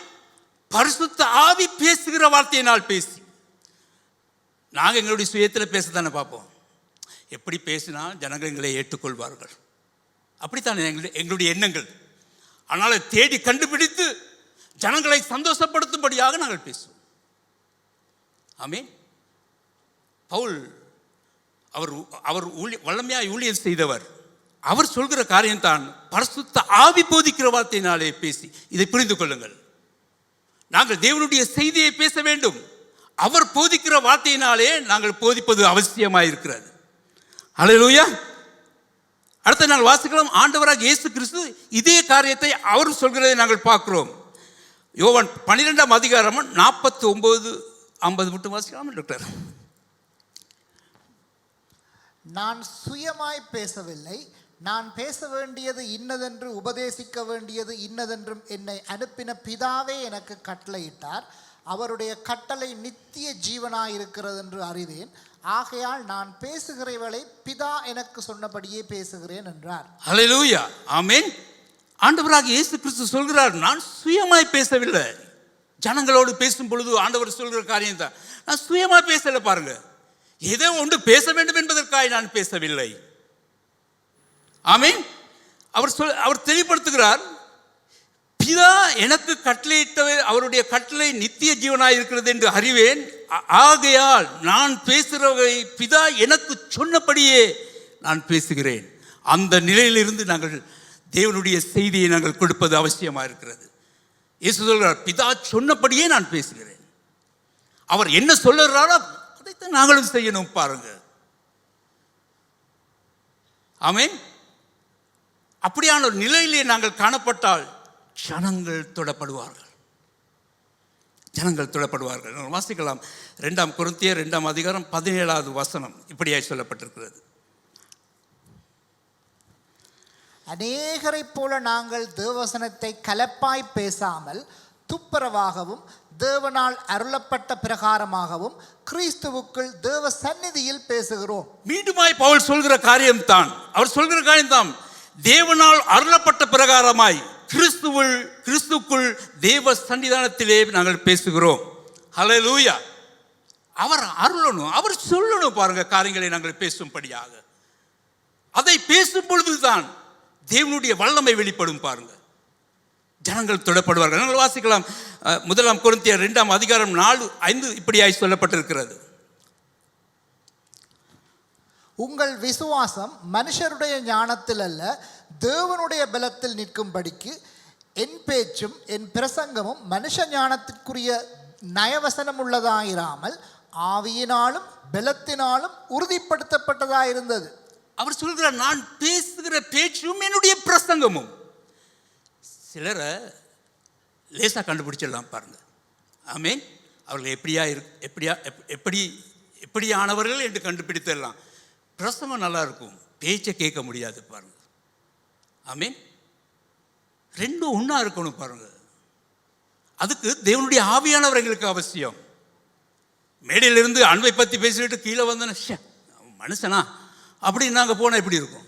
பரிசுத்த ஆவி பேசுகிற வார்த்தையினால் பேசி. நாங்கள் எங்களுடைய சுயத்தில் பேசத்தானே பார்ப்போம். எப்படி பேசினா ஜனங்கள் எங்களை ஏற்றுக்கொள்வார்கள், அப்படித்தான் எங்களுடைய எண்ணங்கள். ஆனால் தேடி கண்டுபிடித்து ஜனங்களை சந்தோஷப்படுத்தும்படியாக நாங்கள் பேசுவோம். ஆமென். பவுல் அவர் வல்லமையாய் ஊழியம் செய்தவர். அவர் சொல்கிற காரியம்தான் பரிசுத்த ஆவி போதிக்கிற வார்த்தையினாலே பேசி. இதை புரிந்து கொள்ளுங்கள். நாங்கள் தேவனுடைய செய்தியை பேச வேண்டும். அவர் போதிக்கிற வார்த்தையினாலே நாங்கள் போதிப்பது அவசியமாக இருக்கிறது. அல்லேலூயா. அடுத்த நாள் வாசிக்கலாம். ஆண்டவராக இயேசு கிறிஸ்து இதே காரியத்தை அவர் சொல்கிறதை நாங்கள் பார்க்கிறோம். யோவான் 12 அதிகாரம் 49-50 மட்டும் வாசிக்கலாம் டாக்டர். நான் சுயமாய் பேசவில்லை, நான் பேச வேண்டியது இன்னதென்று உபதேசிக்க வேண்டியது இன்னதென்றும் என்னை அனுப்பின பிதாவே எனக்கு கட்டளையிட்டார். அவருடைய கட்டளை நித்திய ஜீவனாயிருக்கிறது என்று அறிவேன். ஆகையால் நான் பேசுகிறவளை பிதா எனக்கு சொன்னபடியே பேசுகிறேன் என்றார். அல்லேலூயா. ஆமென். ஆண்டவராக இயேசு கிறிஸ்து சொல்கிறார், நான் சுயமாய் பேசவில்லை. ஜனங்களோடு பேசும் பொழுது ஆண்டவர் சொல்கிற காரியம் தான். நான் சுயமாய் பேசல. பாருங்க, ஏதோ ஒன்று பேச வேண்டும் என்பதற்காக நான் பேசவில்லை. ஆமென். அவர் தெளிவுபடுத்துகிறார், பிதா எனக்கு கட்டளையிட்டவர், அவருடைய கட்டளை நித்திய ஜீவனாய் இருக்கிறது என்று அறிவேன். ஆகையால் நான் பேசுகிறவை பிதா எனக்கு சொன்னபடியே நான் பேசுகிறேன். அந்த நிலையிலிருந்து நாங்கள் தேவனுடைய செய்தியை நாங்கள் கொடுப்பது அவசியமாக இருக்கிறது. இயேசு சொல்கிறார், பிதா சொன்னபடியே நான் பேசுகிறேன். அவர் என்ன சொல்லுகிறாரோ அதைத்தான் நாங்களும் செய்யணும். பாருங்க. ஆமென். அப்படியான ஒரு நிலையிலே நாங்கள் காணப்பட்டால் ஜனங்கள் தொடப்படுவார்கள். வாசிக்கலாம். 2 கொரிந்தியர் 2 அதிகாரம் 17வது வசனம் இப்படியாய் சொல்லப்பட்டிருக்கிறது. அநேகரைப் போல நாங்கள் தேவவசனத்தை கலப்பாய் பேசாமல் துப்புரவாகவும் தேவனால் அருளப்பட்ட பிரகாரமாகவும் கிறிஸ்துவுக்குள் தேவ சந்நிதியில் பேசுகிறோம். மீண்டுமாய் பவுல் சொல்கிற காரியம்தான். அவர் சொல்கிற காரியம்தான், தேவனால் அருளப்பட்ட பிரகாரமாய் கிறிஸ்துக்குள் தேவ சன்னிதானத்திலே நாங்கள் பேசுகிறோம். ஹல்லேலூயா. அவர் அருளணும், அவர் சொல்லணும். பாருங்க, காரியங்களை நாங்கள் பேசும்படியாக. அதை பேசும் பொழுதுதான் தேவனுடைய வல்லமை வெளிப்படும். பாருங்க, ஜனங்கள் தொடப்படுவார்கள். நாங்கள் வாசிக்கலாம். 1 கொரிந்தியர் 2 அதிகாரம் 4-5 இப்படியாய் சொல்லப்பட்டிருக்கிறது. உங்கள் விசுவாசம் மனுஷருடைய ஞானத்தில் அல்ல, தேவனுடைய பலத்தில் நிற்கும்படிக்கு என் பேச்சும் என் பிரசங்கமும் மனுஷ ஞானத்திற்குரிய நயவசனம் உள்ளதாயிராமல் ஆவியினாலும் பலத்தினாலும் உறுதிப்படுத்தப்பட்டதாயிருந்தது. அவர் சொல்கிறார், நான் பேசுகிற பேச்சும் என்னுடைய பிரசங்கமும். சிலரை லேசாக கண்டுபிடிச்சிடலாம். பாருங்க. ஆமென். அவர்கள் எப்படியானவர்கள் என்று கண்டுபிடித்திடலாம். பிரசங்கம் நல்லா இருக்கும், பேச்சை கேட்க முடியாது. பாருங்க. ஆமென். ரெண்டும் ஒன்றா இருக்கணும். பாருங்க, அதுக்கு தேவனுடைய ஆவியானவர் எங்களுக்கு அவசியம். மேடையிலிருந்து அன்பை பற்றி பேசிட்டு கீழே வந்தோன்னா மனுஷனா அப்படின்னு நாங்கள் போனால் எப்படி இருக்கும்?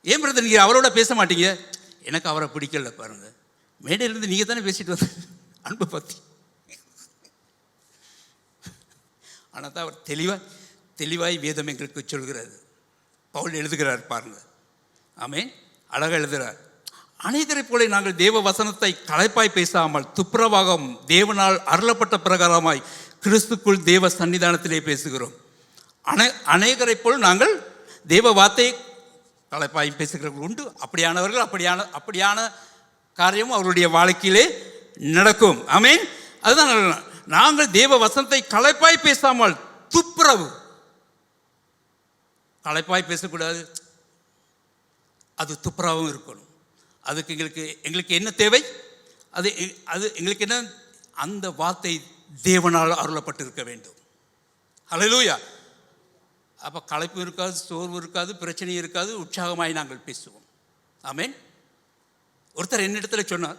ஏன் பிரதர் நீங்கள் அவரோட பேச மாட்டீங்க? எனக்கு அவரை பிடிக்கல. பாருங்க, மேடையிலிருந்து நீங்கள் தானே பேசிட்டு வந்த அன்பை பற்றி. ஆனால் தான் அவர் தெளிவாய் வேதம் எங்களுக்கு சொல்கிறது. பவுல் எழுதுகிறார் பாருங்கள். ஆமென். அழகாக எழுதுகிறார். அநேகரை போல நாங்கள் தேவ வசனத்தை களைப்பாய் பேசாமல் துப்புரவாகவும் தேவனால் அருளப்பட்ட பிரகாரமாய் கிறிஸ்துக்குள் தேவ சன்னிதானத்திலே பேசுகிறோம். அநேகரை போல் நாங்கள் தேவ வார்த்தையை களைப்பாய் பேசுகிறவர்கள் உண்டு. அப்படியானவர்கள் அப்படியான காரியமும் அவருடைய வாழ்க்கையிலே நடக்கும். ஆமென். அதுதான் நாங்கள் தேவ வசனத்தை களைப்பாய் பேசாமல் துப்புரவு. களைப்பாய் பேசக்கூடாது, அது துப்புரவும் இருக்கணும். அதுக்கு எங்களுக்கு என்ன தேவை? அது எங்களுக்கு என்ன? அந்த வார்த்தை தேவனால் அருளப்பட்டிருக்க வேண்டும். ஹல்லேலூயா. அப்போ களைப்பு இருக்காது, சோர்வு இருக்காது, பிரச்சனை இருக்காது, உற்சாகமாய் நாங்கள் பேசுவோம். ஆமென். ஒருத்தர் என்னிடத்துல சொன்னார்,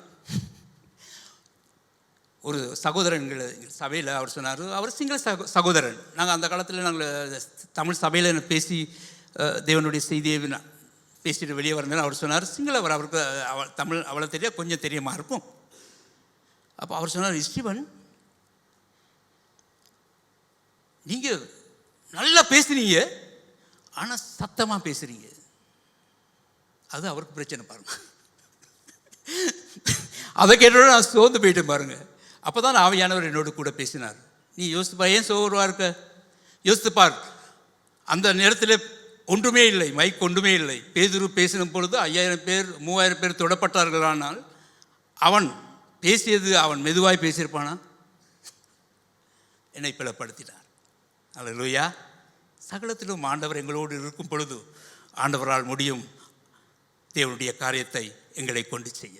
ஒரு சகோதரன் எங்கள் சபையில் அவர் சொன்னார், அவர் சிங்கள சகோதரன். நாங்கள் அந்த காலத்தில் நாங்கள் தமிழ் சபையில் பேசி தேவனுடைய செய்தியை பேசிட்டு வெளியே வரணும். அவர் சொன்னார், சிங்களவர், அவருக்கு தமிழ் அவ்வளோ தெரியாது, கொஞ்சம் தெரியுமா இருக்கும். அப்போ அவர் சொன்னார், ஸ்டீவன் நீங்கள் நல்லா பேசுறீங்க, ஆனால் சத்தமாக பேசுறீங்க. அது அவருக்கு பிரச்சனை பாருங்க. அதை கேட்டோட நான் சோர்ந்து போயிட்டேன் பாருங்க. அப்போ தான் ஆவியானவர் என்னோடு கூட பேசினார். நீ யோசித்து பார், ஏன் சோர்வாக இருக்க? யோசித்து பார். அந்த நேரத்தில் ஒன்றுமே இல்லை, மைக் ஒன்றுமே இல்லை. பேதுரு பேசின பொழுது 5000 பேர் 3000 பேர் தொடப்பட்டார்கள். ஆனால் அவன் பேசியது, அவன் மெதுவாய் பேசியிருப்பானா? என்னை பிளப்படுத்தினார். அல்லேலூயா. சகலத்திலும் ஆண்டவர் எங்களோடு இருக்கும் பொழுது ஆண்டவரால் முடியும் தேவனுடைய காரியத்தை எங்களை கொண்டு செய்ய.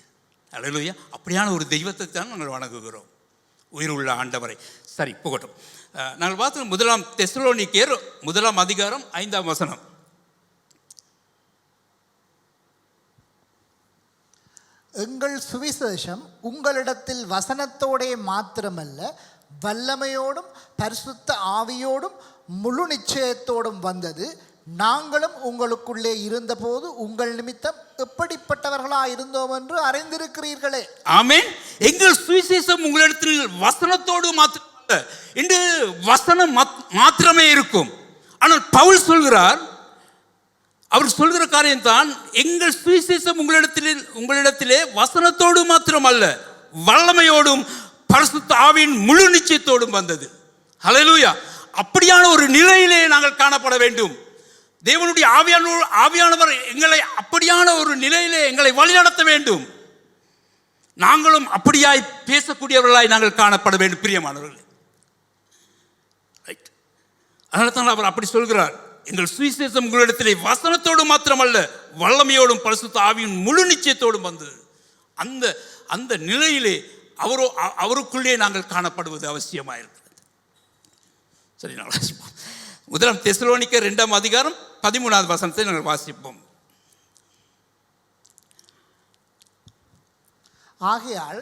அல்லேலூயா. அப்படியான ஒரு தெய்வத்தை தான் நாங்கள் வணங்குகிறோம், உயிர் உள்ள ஆண்டவரை. சரி, போகட்டும். நாங்கள் பார்த்து 1 தெசலோனிக்கேயர் 1 அதிகாரம் 5ஆம் வசனம். எங்கள் சுவிசேஷம் உங்களிடத்தில் வசனத்தோடே மாத்திரமல்ல, வல்லமையோடும் பரிசுத்த ஆவியோடும் முழு நிச்சயத்தோடும் வந்தது. நாங்களும் உங்களுக்குள்ளே இருந்தபோது உங்கள் நிமித்தம் எப்படிப்பட்டவர்களாக இருந்தோம் என்று அறிந்திருக்கிறீர்களே. ஆமென். எங்கள் சுவிசேஷம் உங்களிடத்தில் வசனத்தோடு மாத்திரமல்ல, இன்று வசனம் மாத்திரமே இருக்கும். ஆனால் பவுல் சொல்கிறார், அவர் சொல்கிற காரியம் தான், எங்கள் சுவிசேஷம் உங்களிடத்திலே வசனத்தோடு மாத்திரமல்ல, வல்லமையோடும் பரிசுத்த ஆவியின் முழு நிச்சயத்தோடும் வந்தது. ஹல்லேலூயா. அப்படியான ஒரு நிலையிலே நாங்கள் காணப்பட வேண்டும். தேவனுடைய ஆவியானவர் எங்களை அப்படியான ஒரு நிலையிலே எங்களை வழிநடத்த வேண்டும். நாங்களும் அப்படியாய் பேசக்கூடியவர்களாய் நாங்கள் காணப்பட வேண்டும் பிரியமானவர்களே. அதனால தான் அவர் அப்படி சொல்கிறார், எங்கள் சுவிசேஷம் உங்களிடத்திலே வசனத்தோடு மாத்திரமல்ல, வல்லமையோடும் பரிசுத்த ஆவியின் முழு நிச்சயத்தோடும் வந்தது. அந்த நிலையிலே அவருக்குள்ளே நாங்கள் காணப்படுவது அவசியமாயிருக்கிறது. சரி, நாங்கள் வாசிப்போம். 1 தெசலோனிக்கேயர் 2ஆம் அதிகாரம் 13ஆவது வசனத்தை நாங்கள் வாசிப்போம். ஆகையால்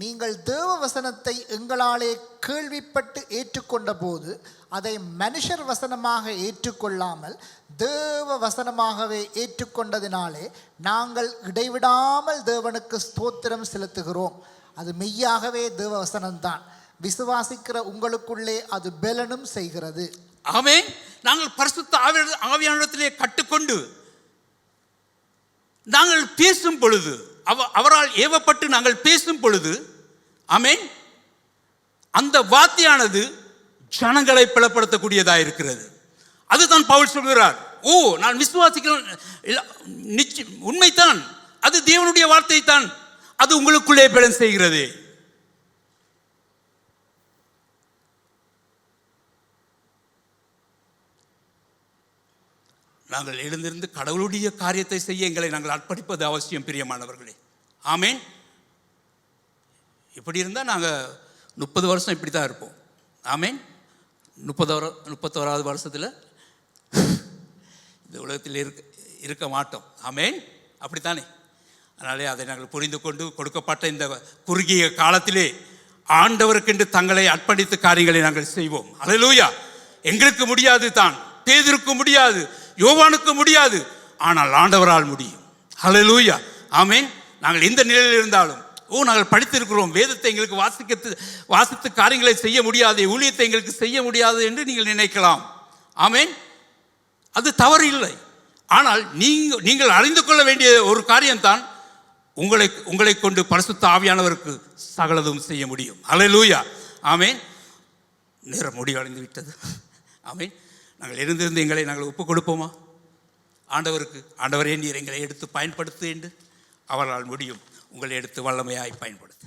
நீங்கள் தேவ வசனத்தை எங்களாலே கேள்விப்பட்டு ஏற்றுக்கொண்ட போது அதை மனுஷர் வசனமாக ஏற்றுக்கொள்ளாமல் தேவ வசனமாகவே ஏற்றுக்கொண்டதினாலே நாங்கள் இடைவிடாமல் தேவனுக்கு ஸ்தோத்திரம் செலுத்துகிறோம். அது மெய்யாகவே தேவ வசனம்தான். விசுவாசிக்கிற உங்களுக்குள்ளே அது பெலனும் செய்கிறது. ஆமென். நாங்கள் பரிசுத்த ஆவியானவரிடத்திலே கட்டுக்கொண்டு நாங்கள் பேசும் பொழுது, அவரால் ஏவப்பட்டு நாங்கள் பேசும் பொழுது, ஆமென், அந்த வார்த்தையானது ஜனங்களை பிளப்படுத்தக்கூடியதாக இருக்கிறது. அதுதான் பவுல் சொல்கிறார். நான் விசுவாசிக்கிறேன், உண்மைத்தான், அது தேவனுடைய வார்த்தை தான், அது உங்களுக்குள்ளே பலன் செய்கிறது. நாங்கள் எழுந்திருந்து கடவுளுடைய காரியத்தை செய்ய எங்களை நாங்கள் அர்ப்பணிப்பது அவசியம் பிரியமானவர்களே. ஆமென். இப்படி இருந்தால் நாங்கள் 30 வருஷம் இப்படி தான் இருப்போம். ஆமென். 31வது வருஷத்தில் இந்த உலகத்தில் இருக்க மாட்டோம். ஆமென். அப்படித்தானே? அதனாலே அதை நாங்கள் புரிந்து கொண்டு கொடுக்கப்பட்ட இந்த குறுகிய காலத்திலே ஆண்டவருக்கென்று தங்களை அர்ப்பணித்த காரியங்களை நாங்கள் செய்வோம். அல்லேலூயா. எங்களுக்கு முடியாது தான், பேதுருக்கு முடியாது, யோவானுக்கு முடியாது, ஆனால் ஆண்டவரால் முடியும். ஹல்லேலூயா. ஆமென். நாங்கள் எந்த நிலையில் இருந்தாலும் நாங்கள் படித்திருக்கிறோம், வேதத்தை எங்களுக்கு வாசித்து காரியங்களை செய்ய முடியாது, ஊழியத்தை எங்களுக்கு செய்ய முடியாது என்று நீங்கள் நினைக்கலாம். ஆமென், அது தவறு இல்லை. ஆனால் நீங்கள் அறிந்து கொள்ள வேண்டிய ஒரு காரியம்தான், உங்களை கொண்டு பரிசுத்த ஆவியானவருக்கு சகலதும் செய்ய முடியும். அல்லேலூயா. ஆமென். நேரம் முடிவடைந்து விட்டது. ஆமென். நாங்கள் இருந்திருந்து எங்களை நாங்கள் ஒப்புக் கொடுப்போமா ஆண்டவருக்கு? ஆண்டவரே, நீர் எங்களை எடுத்து பயன்படுத்து என்று அவரால் முடியும். உங்களை எடுத்து வல்லமையாய் பயன்படுத்து.